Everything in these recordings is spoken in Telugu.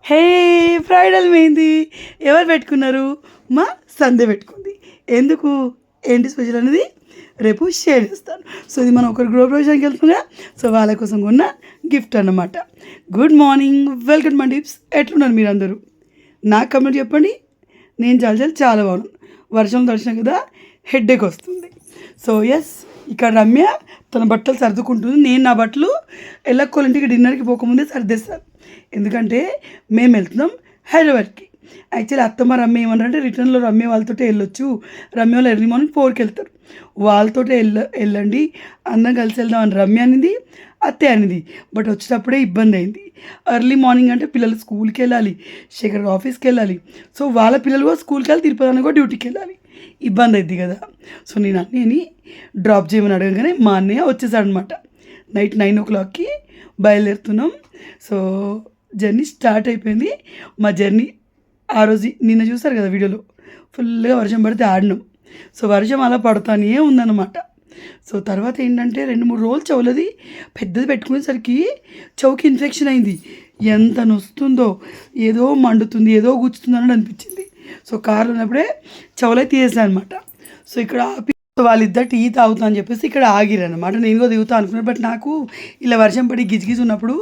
హే బ్రైడల్ మెహందీ ఎవరు పెట్టుకున్నారు? మా సంధ్య పెట్టుకుంది. ఎందుకు? ఏంటి స్పెషల్ అనేది రేపు షేర్ చేస్తాను. సో ఇది మనం ఒకరు గృహప్రవేశానికి వెళ్తున్నాం. సో వాళ్ళ కోసం కొన్న గిఫ్ట్ అన్నమాట. Good morning, welcome my tips. ఎట్లున్నారు మీరు అందరూ? నాకు కమెంట్ చెప్పండి. నేను చాలా బాగున్నాను. వర్షం తడిచినా కదా హెడ్ఏక్ వస్తుంది. సో ఎస్, ఇక్కడ రమ్య తన బట్టలు సర్దుకుంటుంది. నేను నా బట్టలు ఎల్లక్కోళ్ళింటికి డిన్నర్కి పోకముందే సర్దేస్తాను. ఎందుకంటే మేము వెళ్తున్నాం హైదరాబాద్కి. యాక్చువల్లీ అత్తమ్మ రమ్య ఏమన్నారంటే రిటర్న్లో రమ్య వాళ్ళతో వెళ్ళొచ్చు, రమ్య వాళ్ళు ఎర్లీ మార్నింగ్ 4కి వెళ్తారు, వాళ్ళతో వెళ్ళండి అందరం కలిసి వెళ్దాం అని రమ్య అనింది, అత్తే అనింది. బట్ వచ్చేటప్పుడే ఇబ్బంది అయింది. ఎర్లీ మార్నింగ్ అంటే పిల్లలు స్కూల్కి వెళ్ళాలి, శేఖర్ ఆఫీస్కి వెళ్ళాలి. సో వాళ్ళ పిల్లలు కూడా స్కూల్కి వెళ్ళి తిరుపతి కూడా డ్యూటీకి వెళ్ళాలి, ఇబ్బంది అవుద్ది కదా. సో నేను అన్నయ్యని డ్రాప్ చేయమని అడగగానే మా అన్నయ్య వచ్చేసాడనమాట. నైట్ 9 o'clockకి బయలుదేరుతున్నాం. సో జర్నీ స్టార్ట్ అయిపోయింది. మా జర్నీ ఆ రోజు నిన్న చూసారు కదా వీడియోలో, ఫుల్గా వర్షం పడితే ఆడినాం. సో వర్షం అలా పడుతూనే ఉందన్నమాట. సో తర్వాత ఏంటంటే 2-3 రోజులు చెవులది పెద్దది పెట్టుకునేసరికి చెవుకి ఇన్ఫెక్షన్ అయింది. ఎంత నొస్తుందో, ఏదో మండుతుంది, ఏదో గుచ్చుతుంది అని అనిపించింది. సో కార్లో ఉన్నప్పుడే చెవులై తీసేసాను అనమాట. సో ఇక్కడ ఆపి వాళ్ళిద్దరు టీ తాగుతా అని చెప్పేసి ఇక్కడ ఆగిరనమాట. నేను కూడా దిగుతా అనుకున్నాను. బట్ నాకు ఇలా వర్షం పడి గిజిగిజి ఉన్నప్పుడు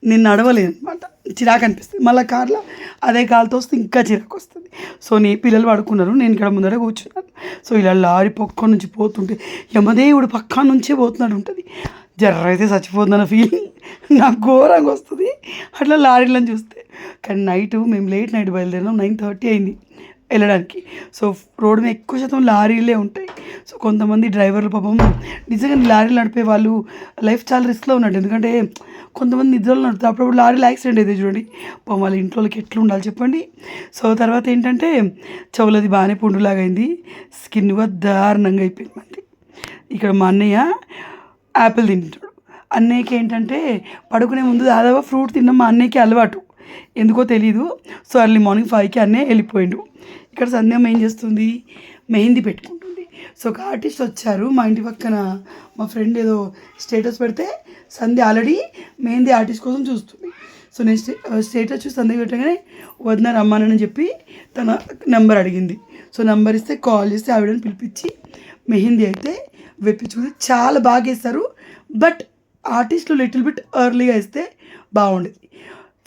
నేను నడవలేను అనమాట, చిరాకు అనిపిస్తుంది. మళ్ళీ కార్లో అదే కాలుతో వస్తే ఇంకా చిరాకు వస్తుంది. సో పిల్లలు పడుకున్నారు, నేను ఇక్కడ ముందర కూర్చున్నాను. సో ఇలా లారీ పక్క నుంచి పోతుంటే యమదేవుడు పక్క నుంచే పోతున్నాడు ఉంటుంది. జర్ర అయితే చచ్చిపోతుందన్న ఫీలింగ్ నాకు ఘోరంగా వస్తుంది అట్లా లారీలను చూస్తే. కానీ మేము లేట్ నైట్ బయలుదేరినాం. 9:30 అయింది వెళ్ళడానికి. సో రోడ్డు మీద ఎక్కువ శాతం లారీలే ఉంటాయి. సో కొంతమంది డ్రైవర్లు పాపం నిజంగా లారీలు నడిపే వాళ్ళు లైఫ్ చాలా రిస్క్లో ఉన్నట్టు. ఎందుకంటే కొంతమంది నిద్రలో నడుపుతారు, అప్పుడప్పుడు లారీలు యాక్సిడెంట్ అయితే చూడండి, పాపం వాళ్ళ ఇంట్లోకి ఎట్లా ఉండాలి చెప్పండి. సో తర్వాత ఏంటంటే చెవులది బాగానే పుండులాగైంది, స్కిన్ కూడా దారుణంగా అయిపోయింది మంది. ఇక్కడ మా అన్నయ్య యాపిల్ తింటాడు. అన్నయ్యకి ఏంటంటే పడుకునే ముందు దాదాపు ఫ్రూట్ తిన్నాం మా అన్నయ్యకి అలవాటు, ఎందుకో తెలీదు. సో ఎర్లీ మార్నింగ్ 5కి అన్నయ్య వెళ్ళిపోయిండు. ఇక్కడ సంధ్యమ్మ ఏం చేస్తుంది, మెహందీ పెట్టుకుంటుంది. సో ఒక ఆర్టిస్ట్ వచ్చారు మా ఇంటి పక్కన, మా ఫ్రెండ్ ఏదో స్టేటస్ పెడితే సంధ్య ఆల్రెడీ మెహందీ ఆర్టిస్ట్ కోసం చూస్తుంది. సో నేను స్టేటస్ చూసి సంధ్య పెట్టగానే వదిన రమ్మానని చెప్పి తన నెంబర్ అడిగింది. సో నెంబర్ ఇస్తే కాల్ చేస్తే ఆవిడని పిలిపించి మెహందీ అయితే వెప్పించుకుంది. చాలా బాగా వేస్తారు. బట్ ఆర్టిస్టులు లిటిల్ బిట్ ఎర్లీగా వేస్తే బాగుండేది.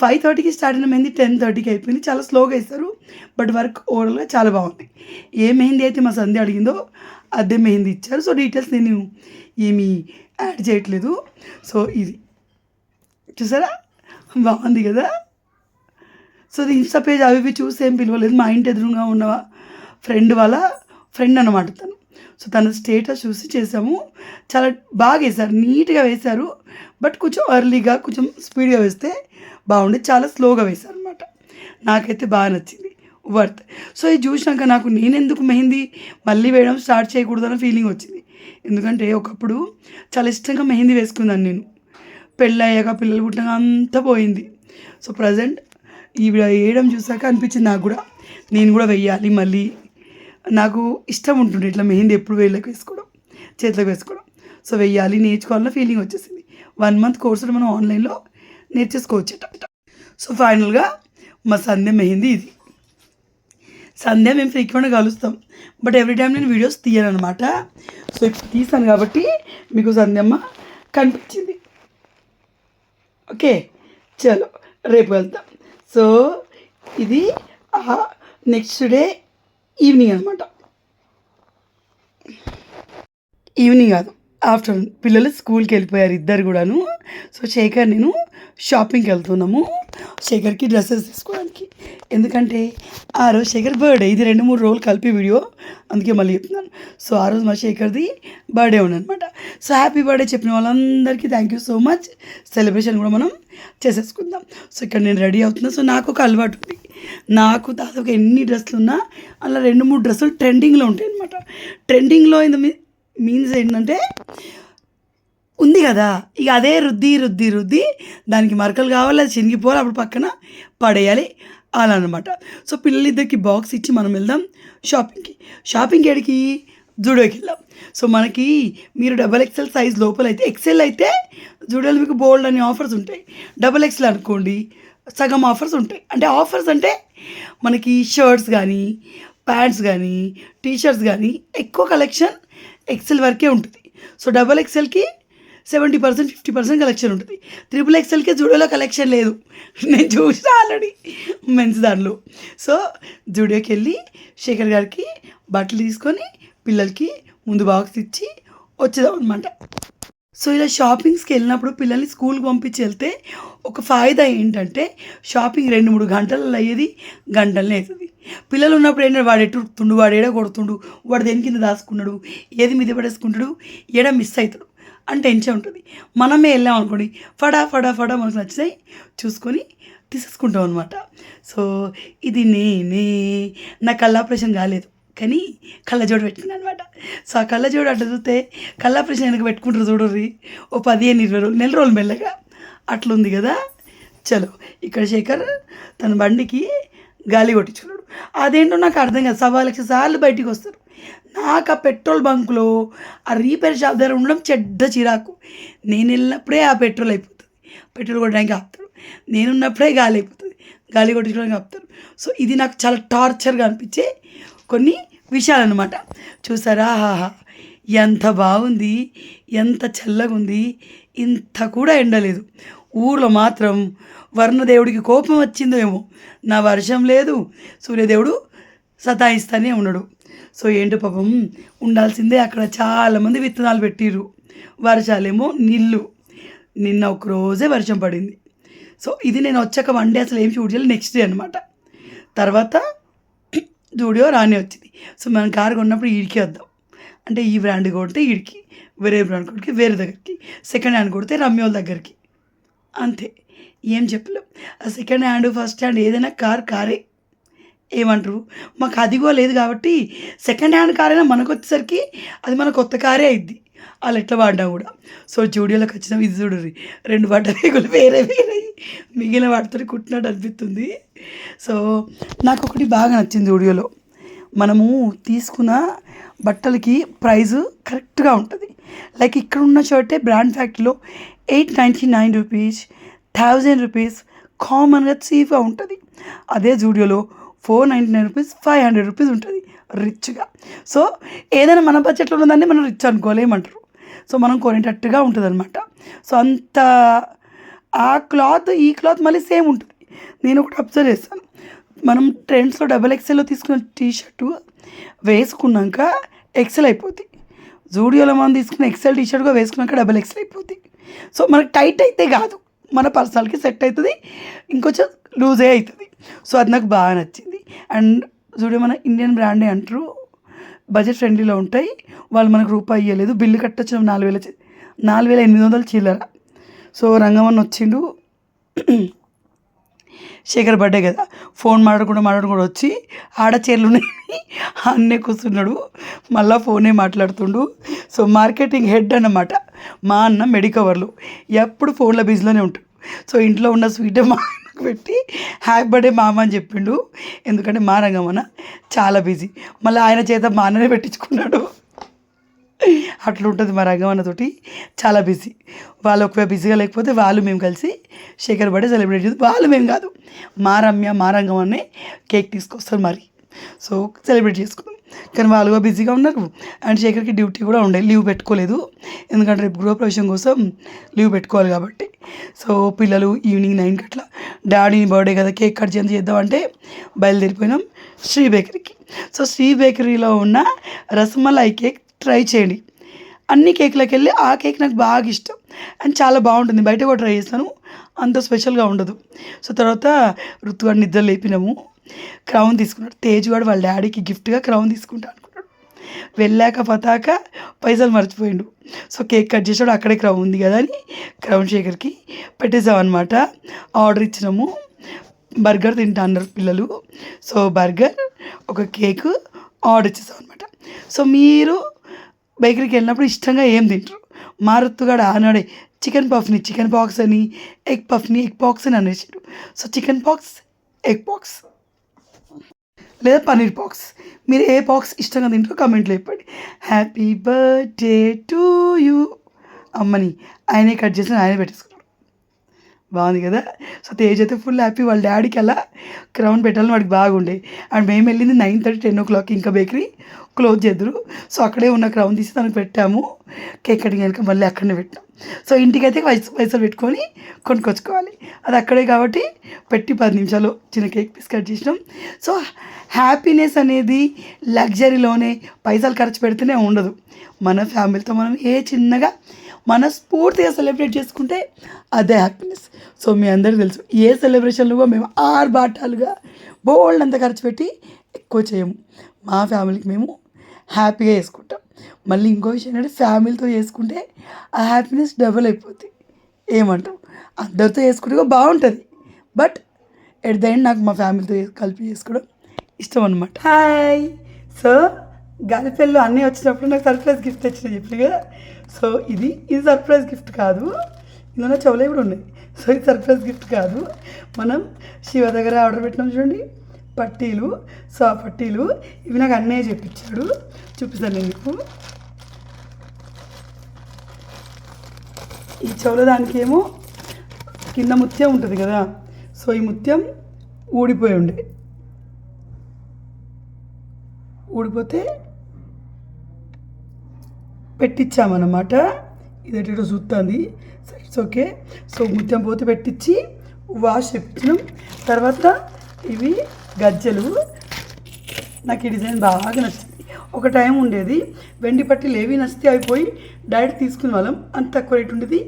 5:30కి స్టార్ట్ అయిన మెహందీ 10:30కి అయిపోయింది. చాలా స్లోగా వేస్తారు, బట్ వర్క్ ఓవరాల్గా చాలా బాగుంది. ఏ మెహందీ అయితే మా సంధ్య అడిగిందో అదే మెహందీ ఇచ్చారు. సో డీటెయిల్స్ నేను ఏమీ యాడ్ చేయట్లేదు. సో ఇది చూసారా, బాగుంది కదా. సో అది ఇన్స్టా పేజ్ అవి ఇవి చూసి ఏం పిలవలేదు. మా ఇంటి ఎదురుగా ఉన్న ఫ్రెండ్ వాళ్ళ ఫ్రెండ్ అనమాట తను. సో తన స్టేటస్ చూసి చేసాము. చాలా బాగా వేశారు, నీట్గా వేశారు. బట్ కొంచెం ఎర్లీగా కొంచెం స్పీడ్గా వేస్తే బాగుండేది. చాలా స్లోగా వేశారు అనమాట. నాకైతే బాగా నచ్చింది, వర్త్. సో ఇది చూసినాక నాకు నేనెందుకు మెహందీ మళ్ళీ వేయడం స్టార్ట్ చేయకూడదు అన్న ఫీలింగ్ వచ్చింది. ఎందుకంటే ఒకప్పుడు చాలా ఇష్టంగా మెహందీ వేసుకున్నాను నేను. పెళ్ళయ్యాక పిల్లలు పుట్టినాక అంతా పోయింది. సో ప్రజెంట్ ఈవిడ వేయడం చూసాక అనిపించింది నాకు కూడా నేను కూడా వెయ్యాలి మళ్ళీ. నాకు ఇష్టం ఉంటుండే ఇట్లా మెహందీ ఎప్పుడు వేళ్ళకి వేసుకోవడం, చేతిలోకి వేసుకోవడం. సో వెయ్యాలి, నేర్చుకోవాలన్న ఫీలింగ్ వచ్చేసింది. 1 month కోర్సులు మనం ఆన్లైన్లో నేర్చేసుకోవచ్చట. సో ఫైనల్గా మా సంధ్య మెహందీ ఇది. సంధ్య మేము ఫ్రీక్వెంట్గా కలుస్తాం, బట్ ఎవ్రీ టైం నేను వీడియోస్ తీయను అనమాట. సో ఇప్పుడు తీసాను కాబట్టి మీకు సంధ్యమ్మ కనిపించింది. ఓకే చలో రేపు వెళ్తాం. సో ఇది నెక్స్ట్ డే ఈవినింగ్ అనమాట. ఈవినింగ్ కాదు, ఆఫ్టర్నూన్. పిల్లలు స్కూల్కి వెళ్ళిపోయారు ఇద్దరు కూడాను. సో శేఖర్ నేను షాపింగ్కి వెళ్తున్నాము, శేఖర్కి డ్రెస్సెస్ తీసుకోవడానికి. ఎందుకంటే ఆ రోజు శేఖర్ బర్త్డే, ఇది 2-3 రోజులు కలిపి వీడియో, అందుకే మళ్ళీ చెప్తున్నాను. సో ఆ రోజు మా శేఖర్ది బర్త్డే ఉందనమాట. సో హ్యాపీ బర్త్డే చెప్పిన వాళ్ళందరికీ thank you so much. Celebration కూడా మనం చేసేసుకుందాం. సో ఇక్కడ నేను రెడీ అవుతున్నా. సో నాకు ఒక అలవాటు ఉంది, నాకు దాదాపుగా ఎన్ని డ్రెస్సులు ఉన్నా అలా 2-3 డ్రెస్సులు ట్రెండింగ్లో ఉంటాయి అనమాట. ట్రెండింగ్లో మీన్స్ ఏంటంటే ఉంది కదా, ఇక అదే రుద్ది దానికి మరకలు కావాలి, అది చినిగిపోవాలి, అప్పుడు పక్కన పడేయాలి అలా అనమాట. సో పిల్లలిద్దరికి బాక్స్ ఇచ్చి మనం వెళ్దాం షాపింగ్కి ఎడికి జూడియోకి వెళ్దాం. సో మనకి మీరు XXL సైజ్ లోపల అయితే, XL అయితే జూడియోలో మీకు బోల్డ్ అనే ఆఫర్స్ ఉంటాయి. XXL అనుకోండి సగం ఆఫర్స్ ఉంటాయి. అంటే ఆఫర్స్ అంటే మనకి షర్ట్స్ కానీ, ప్యాంట్స్ కానీ, టీ షర్ట్స్ కానీ ఎక్కువ కలెక్షన్ ఎక్సెల్ వరకే ఉంటుంది. సో డబల్ ఎక్సెల్కి 70% 50% కలెక్షన్ ఉంటుంది. త్రిపుల్ ఎక్సెల్కి జూడియోలో కలెక్షన్ లేదు. నేను చూసిన ఆల్రెడీ మెన్స్ దాంట్లో. సో జూడియోకి వెళ్ళి శేఖర్ గారికి బట్టలు తీసుకొని పిల్లలకి ముందు బాక్స్ ఇచ్చి వచ్చేదాం అనమాట. సో ఇలా షాపింగ్స్కి వెళ్ళినప్పుడు పిల్లల్ని స్కూల్కి పంపించి వెళ్తే ఒక ఫాయిదా ఏంటంటే షాపింగ్ 2-3 గంటలలో అయ్యేది, గంటలనే అవుతుంది. పిల్లలు ఉన్నప్పుడు ఏంటంటే వాడు ఎటు ఉరుకుతుండు, వాడు ఏడ కొడుతుండు, వాడు దేని కింద దాచుకున్నాడు, ఏది మీద పడేసుకుంటాడు, ఏడ మిస్ అవుతాడు అని టెన్షన్ ఉంటుంది. మనమే వెళ్ళాం అనుకోండి, ఫడా మనకు నచ్చినాయి చూసుకొని తీసేసుకుంటాం అనమాట. సో ఇది నా కళ్ళ ఆపరేషన్ కాలేదు కానీ కళ్ళజోడు పెట్టుకున్నాను అనమాట. సో ఆ కళ్ళజోడు అట్లా చూస్తే కళ్ళ ఆపరేషన్ వెనక పెట్టుకుంటారు చూడర్రి, ఓ 15-20 రోజులు, నెల రోజులు మెల్లగా అట్లుంది కదా. చలో ఇక్కడ శేఖర్ తన బండికి గాలి కొట్టించుకున్నాడు. అదేంటో నాకు అర్థం కాదు. 1,00,000 సార్లు బయటికి వస్తారు. నాకు ఆ పెట్రోల్ బంకులో ఆ రీపేర్ షాప్ దగ్గర ఉండడం చెడ్డ చిరాకు. నేను వెళ్ళినప్పుడే ఆ పెట్రోల్ అయిపోతుంది, పెట్రోల్ కొట్టడానికి ఆపుతాడు. నేనున్నప్పుడే గాలి అయిపోతుంది, గాలి కొట్టించుకోవడానికి ఆపుతారు. సో ఇది నాకు చాలా టార్చర్గా అనిపించే కొన్ని విషయాలన్నమాట. చూసారా, ఆహా ఎంత బాగుంది, ఎంత చల్లగా ఉంది, ఇంత కూడా ఎండలేదు. ఊర్లో మాత్రం వర్ణదేవుడికి కోపం వచ్చిందో ఏమో, నా వర్షం లేదు, సూర్యదేవుడు సతాయిస్తానే ఉన్నాడు. సో ఏంటో పాపం ఉండాల్సిందే. అక్కడ చాలామంది విత్తనాలు పెట్టిర్రు, వర్షాలేమో నీళ్ళు. నిన్న ఒక రోజే వర్షం పడింది. సో ఇది నేను వచ్చాక 1 డే అసలు ఏం షూట్ చేయాలి, నెక్స్ట్ డే అనమాట. తర్వాత జూడియో రానే వచ్చింది. సో మనం కారు కొన్నప్పుడు ఈడికి వద్దాం అంటే ఈ బ్రాండ్ కొడితే ఈడికి, వేరే బ్రాండ్ కొడితే వేరే దగ్గరికి, సెకండ్ హ్యాండ్ కొడితే రమ్యోల దగ్గరికి, అంతే. ఏం చెప్పలేం. ఆ సెకండ్ హ్యాండ్ ఫస్ట్ హ్యాండ్ ఏదైనా కారే. ఏమంటారు, మాకు అదిగో లేదు కాబట్టి సెకండ్ హ్యాండ్ కార్ అయినా మనకు వచ్చేసరికి అది మన కొత్త కారే అయిద్ది, వాళ్ళు ఎట్లా వాడినా కూడా. సో జూడియోలోకి వచ్చినాం. ఇది చూడరు, 2 బట్ట రేగులు వేరే మిగిలిన వాటితో కుట్టినట్టు అనిపిస్తుంది. సో నాకు ఒకటి బాగా నచ్చింది జూడియోలో, మనము తీసుకున్న బట్టలకి ప్రైజు కరెక్ట్గా ఉంటుంది. లైక్ ఇక్కడ ఉన్న షర్టే బ్రాండ్ ఫ్యాక్టరీలో 899 రూపీస్, 1000 రూపీస్ కామన్గా చీప్గా ఉంటుంది. అదే జూడియోలో 499 రూపీస్, 500 రూపీస్ ఉంటుంది రిచ్గా. సో ఏదైనా మన బడ్జెట్లో ఉన్నదాన్ని మనం రిచ్ అనుకోలేమంటారు. సో మనం కొనేటట్టుగా ఉంటుంది అనమాట. సో అంత ఆ క్లాత్ ఈ క్లాత్ మళ్ళీ సేమ్ ఉంటుంది. నేను ఒకటి అబ్జర్వ్ చేస్తాను, మనం ట్రెండ్స్లో డబల్ ఎక్సెల్లో తీసుకున్న టీషర్టు వేసుకున్నాక ఎక్సెల్ అయిపోద్ది. జూడియోలో మనం తీసుకున్న ఎక్సెల్ టీషర్ట్గా వేసుకున్నాక డబల్ ఎక్సెల్ అయిపోద్ది. సో మనకు టైట్ అయితే కాదు, మన పర్సనల్కి సెట్ అవుతుంది, ఇంకొంచెం లూజే అవుతుంది. సో అది నాకు బాగా నచ్చింది. అండ్ జూడియో మన ఇండియన్ బ్రాండే అంటారు, బడ్జెట్ ఫ్రెండ్లీలో ఉంటాయి. వాళ్ళు మనకు రూపాయి ఇవ్వలేదు, బిల్లు కట్టొచ్చిన 4,800 చిల్లర. సో రంగమన్న వచ్చిండు, శేఖర్ బర్త్డే కదా, ఫోన్ మాట్లాడుకుంటూ వచ్చి ఆడ చీరలు ఉన్నాయి అన్నే కూర్చున్నాడు, మళ్ళీ ఫోనే మాట్లాడుతుండు. సో మార్కెటింగ్ హెడ్ అన్నమాట మా అన్న. మెడికవర్లు ఎప్పుడు ఫోన్లో బిజీలోనే ఉంటాడు. సో ఇంట్లో ఉన్న స్వీట్ మా అన్నకు పెట్టి హ్యాపీ బర్త్డే మామ అని చెప్పిండు. ఎందుకంటే మా రంగమన్న చాలా బిజీ, మళ్ళీ ఆయన చేత మా అన్ననే పెట్టించుకున్నాడు. అట్లా ఉంటుంది మా రంగమన్నతోటి, చాలా బిజీ. వాళ్ళు ఒకవేళ బిజీగా లేకపోతే వాళ్ళు మేము కలిసి శేఖర్ బర్త్డే సెలబ్రేట్ చేసి, వాళ్ళు మేము కాదు, మా రమ్య మా రంగమన్నే కేక్ తీసుకొస్తారు మరి. సో సెలబ్రేట్ చేసుకుందాం. కానీ వాళ్ళు బిజీగా ఉన్నారు. అండ్ శేఖర్కి డ్యూటీ కూడా ఉండే, లీవ్ పెట్టుకోలేదు, ఎందుకంటే రేపు గృహప్రవేశం కోసం లీవ్ పెట్టుకోవాలి కాబట్టి. సో పిల్లలు ఈవినింగ్ 9 అట్లా డాడీ బర్త్డే కదా కేక్ కట్ చేద్దామంటే బయలుదేరిపోయినాం శ్రీ బేకరీకి. సో శ్రీ బేకరీలో ఉన్న రసమలై కేక్ ట్రై చేయండి. అన్ని కేక్లకి వెళ్ళి ఆ కేక్ నాకు బాగా ఇష్టం అండ్ చాలా బాగుంటుంది. బయట కూడా ట్రై చేస్తాను, అంత స్పెషల్గా ఉండదు. సో తర్వాత ఋతుగాడు నిద్ర లేపినాము, క్రౌన్ తీసుకున్నాడు. తేజ్ వాడు వాళ్ళ డాడీకి గిఫ్ట్గా క్రౌన్ తీసుకుంటా అనుకున్నాడు. వెళ్ళాక పతాక పైసలు మర్చిపోయిండు. సో కేక్ కట్ చేసాడు, అక్కడే క్రౌన్ ఉంది కదా అని క్రౌన్ శేఖర్కి పెట్టేసాం అనమాట. ఆర్డర్ ఇచ్చినాము. బర్గర్ తింటా అన్నారు పిల్లలు. సో బర్గర్, ఒక కేక్ ఆర్డర్ ఇచ్చేసాం అనమాట. సో మీరు బేకరీకి వెళ్ళినప్పుడు ఇష్టంగా ఏం తింటారు? మా ఋతుగాడు ఆనాడే చికెన్ పఫ్ని చికెన్ పాక్స్ అని, ఎగ్ పఫ్ని ఎగ్ పాక్స్ అని అనేసాడు. So chicken pox, egg pox లేదా పన్నీర్ పాక్స్, మీరు ఏ పాక్స్ ఇష్టంగా తింటారో కమెంట్లో చెప్పండి. హ్యాపీ బర్త్డే టు యూ అమ్మని ఆయనే కట్ చేసి ఆయనే పెట్టేసుకున్నాడు. బాగుంది కదా. సో తేజ్ అయితే ఫుల్ హ్యాపీ, వాళ్ళ డాడీకి అలా క్రౌన్ పెట్టాలని వాడికి బాగుండే. అండ్ మేము వెళ్ళింది 9:30 10 o'clock, ఇంకా బేకరీ క్లోజ్ చేద్దరు. సో అక్కడే ఉన్న క్రౌన్ తీసి తనకు పెట్టాము. కేక్ కటింగ్ కనుక మళ్ళీ అక్కడనే పెట్టాం. సో ఇంటికైతే పైసలు పెట్టుకొని కొనుక్కొచ్చుకోవాలి, అది అక్కడే కాబట్టి పెట్టి 10 నిమిషాలు చిన్న కేక్ పీస్ కట్ చేసినాం. సో హ్యాపీనెస్ అనేది లగ్జరీలోనే పైసలు ఖర్చు పెడితేనే ఉండదు. మన ఫ్యామిలీతో మనం చిన్నగా మనస్ఫూర్తిగా సెలబ్రేట్ చేసుకుంటే అదే హ్యాపీనెస్. సో మీ అందరికీ తెలుసు ఏ సెలబ్రేషన్లు కూడా మేము ఆర్భాటాలుగా బోల్డ్ అంత ఖర్చు పెట్టి ఎక్కువ చేయము. మా ఫ్యామిలీకి మేము హ్యాపీగా చేసుకుంటాం. మళ్ళీ ఇంకో విషయం ఏంటంటే ఫ్యామిలీతో చేసుకుంటే ఆ హ్యాపీనెస్ డబుల్ అయిపోతుంది. ఏమంటాం, అందరితో చేసుకుంటే కూడా బాగుంటుంది, బట్ ఎట్ ద ఎండ్ నాకు మా ఫ్యామిలీతో కలిపి చేసుకోవడం ఇష్టం అనమాట. హాయ్. సో గాలిపల్లి అన్నీ వచ్చినప్పుడు నాకు సర్ప్రైజ్ గిఫ్ట్ తెచ్చిన చెప్పి కదా. సో ఇది సర్ప్రైజ్ గిఫ్ట్ కాదు, ఇందులో చెవులే కూడా ఉన్నాయి. సో ఇది సర్ప్రైజ్ గిఫ్ట్ కాదు, మనం శివ దగ్గర ఆర్డర్ పెట్టినాం చూడండి పట్టీలు. సో ఆ పట్టీలు ఇవి నాకు అన్నయ్య చెప్పించాడు, చూపిస్తాను నేను మీకు. ఈ చెవుల దానికి ఏమో కింద ముత్యం ఉంటుంది కదా, సో ఈ ముత్యం ఊడిపోతే పెట్టించామన్నమాట. ఇది ఎటో చూస్తుంది, ఇట్స్ ఓకే. సో ముత్యం పోతే పెట్టించి వాష్ చేయించినాం. తర్వాత ఇవి గజ్జలు, నాకు ఈ డిజైన్ బాగా నచ్చింది. ఒక టైం ఉండేది వెండి పట్టీలు ఏవి నచ్చితే అవి పోయి డైరెక్ట్ తీసుకునే వాళ్ళం, అంత తక్కువ రేటు ఉండేది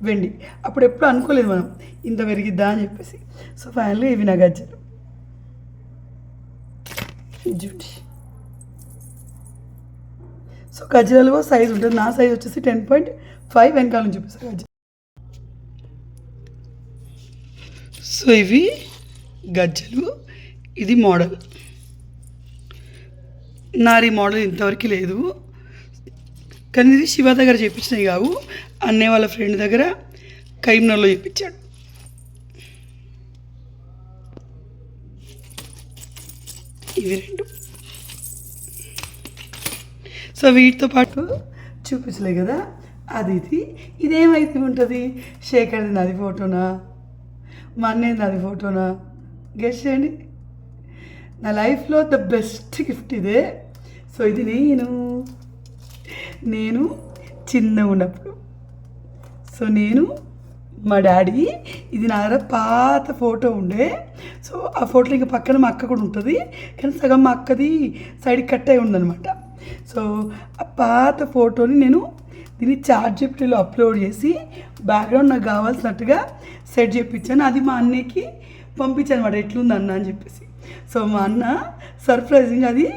వెండి. అప్పుడు ఎప్పుడు అనుకోలేదు మనం ఇంత పెరిగిద్దా అని చెప్పేసి. సో ఫైనల్లీ ఇవి నా గజ్జలు జూటి. సో గజ్జలలో సైజ్ ఉంటుంది, నా సైజ్ వచ్చేసి 10.5 వెనకాల నుంచి చూపిస్తాను గజ్జలు. సో ఇవి గజ్జలు, ఇది మోడల్. నారీ మోడల్ ఇంతవరకు లేదు, కానీ ఇది శివ దగ్గర చేయించినవి కావు, అన్నయ్య వాళ్ళ ఫ్రెండ్ దగ్గర కరీంనగర్లో చేయించాడు. ఇవి 2. సో వీటితో పాటు చూపించలే కదా, ఇదేమైతే ఉంటుంది, శేఖర్ది నాది ఫోటోనా, మా అన్నయ్యది నాది ఫోటోనా, గెస్ చేయండి. నా లైఫ్లో ద బెస్ట్ గిఫ్ట్ ఇదే. సో ఇది నేను చిన్నగా ఉన్నప్పుడు, సో నేను మా డాడీ, ఇది నా దగ్గర పాత ఫోటో ఉండే. సో ఆ ఫోటోలో ఇంకా పక్కన మా అక్క కూడా ఉంటుంది, కానీ సగం మా అక్కది సైడ్కి కట్ అయి ఉందనమాట. సో ఆ పాత ఫోటోని నేను దీన్ని ChatGPTలో అప్లోడ్ చేసి బ్యాక్గ్రౌండ్ నాకు కావాల్సినట్టుగా సెట్ చేయించాను. అది మా అన్నయ్యకి పంపించాను అనమాట, ఎట్లుంది అన్న అని చెప్పేసి. సో మా అన్న సర్ప్రైజింగ్ అది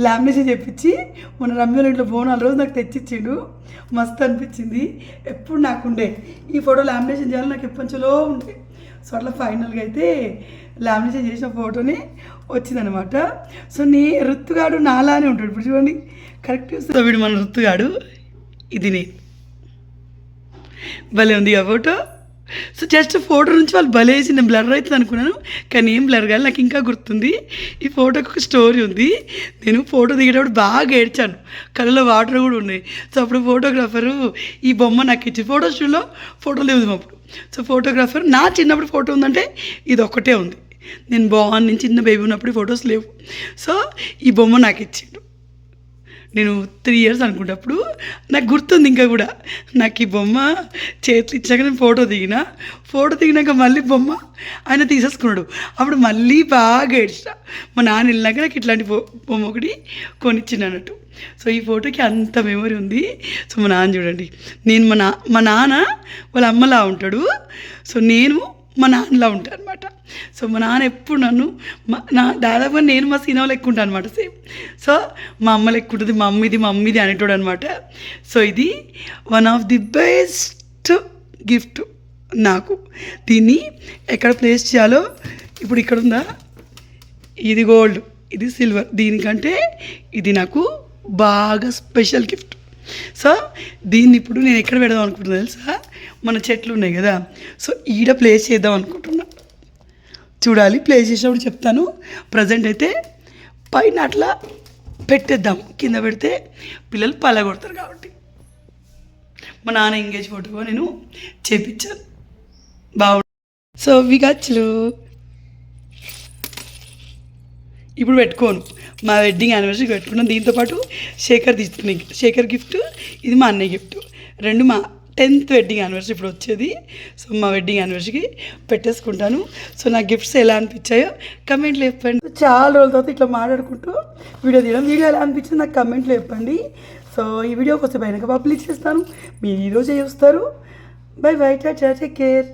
లామినేషన్ చెప్పించి మన రమ్యాల ఇంట్లో బోనాల రోజు నాకు తెచ్చిచ్చిండు. మస్తు అనిపించింది. ఎప్పుడు నాకుండే ఈ ఫోటో లామినేషన్ చేయాలని నాకు ఎప్పటిలో ఉండే. సో అట్లా ఫైనల్గా అయితే లామినేషన్ చేసిన ఫోటోని వచ్చిందనమాట. సో రుత్తుగాడు నాలానే ఉంటాడు, ఇప్పుడు చూడండి కరెక్ట్. సో వీడు మన రుత్తుగాడు, ఇది నేను. భలే ఉంది ఆ ఫోటో. సో జస్ట్ ఫోటో నుంచి వాళ్ళు భలే వేసి నేను బ్లర్ అవుతుంది అనుకున్నాను, కానీ ఏం బ్లర్ కాదు. నాకు ఇంకా గుర్తుంది, ఈ ఫోటోకి ఒక స్టోరీ ఉంది. నేను ఫోటో దిగేటప్పుడు బాగా ఏడ్చాను, కళ్ళలో వాటర్ కూడా ఉన్నాయి. సో అప్పుడు ఫోటోగ్రాఫరు ఈ బొమ్మ నాకు ఇచ్చి, ఫోటో స్టూడియోలో ఫోటోలు దిగుదాం అప్పుడు. సో ఫోటోగ్రాఫర్ నా చిన్నప్పుడు ఫోటో ఉందంటే ఇది ఒక్కటే ఉంది. నేను నేను చిన్న బేబీ ఉన్నప్పుడు ఫొటోస్ లేవు. సో ఈ బొమ్మ నాకు ఇచ్చిండు. నేను 3 years అనుకుంటప్పుడు నాకు గుర్తుంది ఇంకా కూడా. నాకు ఈ బొమ్మ చేతులు ఇచ్చాక నేను ఫోటో దిగినాక మళ్ళీ బొమ్మ ఆయన తీసేసుకున్నాడు. అప్పుడు మళ్ళీ బాగా ఏడ్చిన. మా నాన్న వెళ్ళినాక నాకు ఇట్లాంటి బొమ్మ ఒకటి కొనిచ్చింది అన్నట్టు. సో ఈ ఫోటోకి అంత మెమరీ ఉంది. సో మా నాన్న చూడండి, నేను మా నాన్న వాళ్ళ అమ్మలా ఉంటాడు, సో నేను మా నాన్నలా ఉంటాను అనమాట. సో మా నాన్న ఎప్పుడు నన్ను దాదాపుగా నేను మా సినిమా లెక్క ఉంటాను అనమాట, సేమ్. సో మా అమ్మ లెక్క ఉంటుంది, మమ్మీది అనేటోడు అనమాట. సో ఇది one of the best gift నాకు. దీన్ని ఎక్కడ ప్లేస్ చేయాలో, ఇప్పుడు ఇక్కడ ఉందా, ఇది గోల్డ్, ఇది సిల్వర్, దీనికంటే ఇది నాకు బాగా స్పెషల్ గిఫ్ట్. సో దీన్ని ఇప్పుడు నేను ఎక్కడ పెడదాం అనుకుంటున్నా తెలుసా, మన చెట్లు ఉన్నాయి కదా, సో ఈడ ప్లేస్ చేద్దాం అనుకుంటున్నా. చూడాలి, ప్లేస్ చేసినప్పుడు చెప్తాను. ప్రజెంట్ అయితే పైన అట్లా పెట్టేద్దాం, కింద పెడితే పిల్లలు పలగొడతారు కాబట్టి. మా నాన్న ఎంగేజ్ ఫోటో నేను చేపించాను. బాగుంది. సో విగచ్లు ఇప్పుడు పెట్టుకోను, మా వెడ్డింగ్ యానివర్సరీకి పెట్టుకున్నాను. దీంతోపాటు శేఖర్ తీసుకున్నాను, శేఖర్ గిఫ్ట్, ఇది మా అన్నయ్య గిఫ్ట్, రెండు మా 10th వెడ్డింగ్ యానివర్సరీ ఇప్పుడు వచ్చేది. సో మా వెడ్డింగ్ యానివర్సరీకి పెట్టేసుకుంటాను. సో నా గిఫ్ట్స్ ఎలా అనిపించాయో కమెంట్లో చెప్పండి. చాలా రోజుల తర్వాత ఇట్లా మాట్లాడుకుంటూ వీడియో తీయడం, వీడియో ఎలా అనిపించింది నాకు కమెంట్లో చెప్పండి. సో ఈ వీడియో కొంచెం పైన పబ్లిష్ చేస్తాను, మీరు ఈరోజే చూస్తారు. By by, Tata, take care.